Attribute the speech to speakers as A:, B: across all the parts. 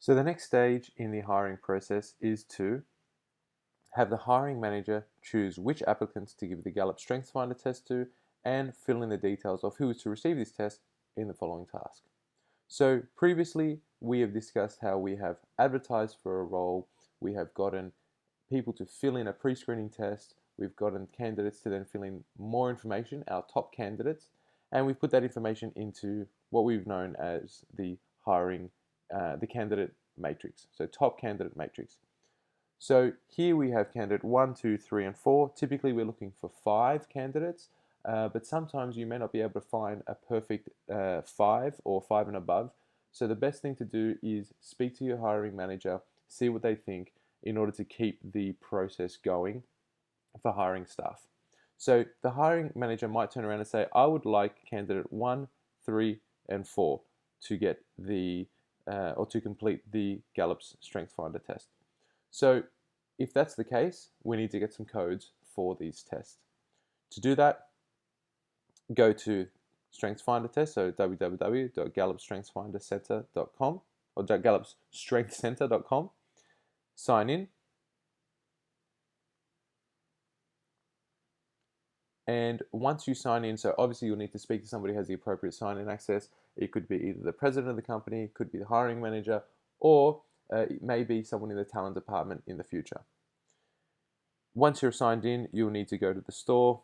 A: So the next stage in the hiring process is to have the hiring manager choose which applicants to give the Gallup Strengths Finder test to and fill in the details of who is to receive this test in the following task. So previously we have discussed how we have advertised for a role, we have gotten people to fill in a pre-screening test, we've gotten candidates to then fill in more information, our top candidates, and we've put that information into what we've known as the candidate matrix, so top candidate matrix. So here we have candidate 1, 2, 3, and 4. Typically we're looking for 5 candidates, but sometimes you may not be able to find a perfect 5 or 5 and above. So the best thing to do is speak to your hiring manager, see what they think in order to keep the process going for hiring staff. So the hiring manager might turn around and say, I would like candidate 1, 3, and 4 to get the or to complete the Gallup's Strengths Finder test. So if that's the case, we need to get some codes for these tests. To do that, go to Strengths Finder test, so www.gallupstrengthsfindercenter.com or gallupstrengthscenter.com, sign in, and once you sign in, so obviously you'll need to speak to somebody who has the appropriate sign-in access. It could be either the president of the company, it could be the hiring manager, or it may be someone in the talent department in the future. Once you're signed in, you'll need to go to the store,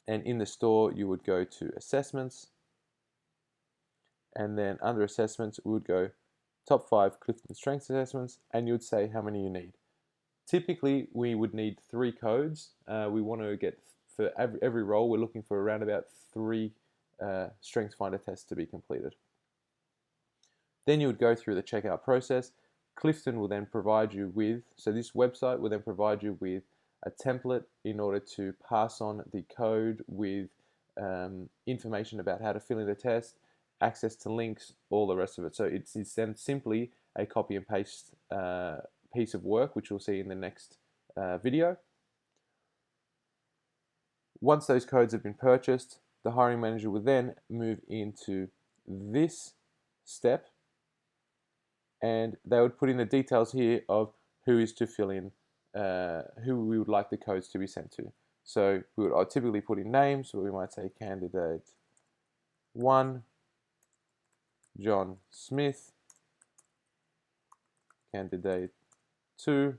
A: and in the store you would go to assessments, and then under assessments we would go top 5 Clifton Strengths assessments, and you would say how many you need. Typically we would need 3 codes. We want to get, for every role, we're looking for around about 3 Strengths Finder tests to be completed. Then you would go through the checkout process. Clifton will then provide you with, so this website will then provide you with a template in order to pass on the code with information about how to fill in the test, access to links, all the rest of it. So it's then simply a copy and paste piece of work, which we'll see in the next video. Once those codes have been purchased, the hiring manager will then move into this step, and they would put in the details here of who is to fill in, who we would like the codes to be sent to. So we would typically put in names, so we might say candidate 1, John Smith, candidate 2,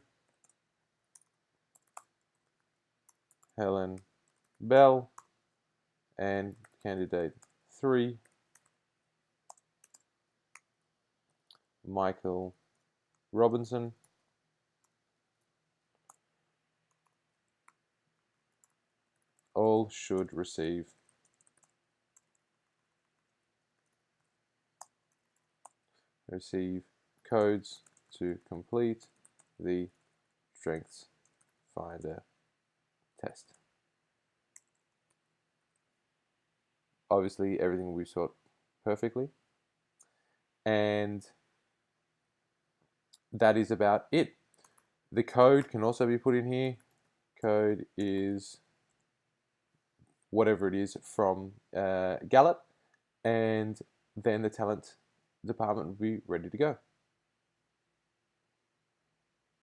A: Helen Bell, and candidate 3, Michael Robinson. All should receive codes to complete the Strengths Finder test. Obviously everything will be sorted perfectly, and that is about it. The code can also be put in here. Code is whatever it is from Gallup, and then the talent department will be ready to go.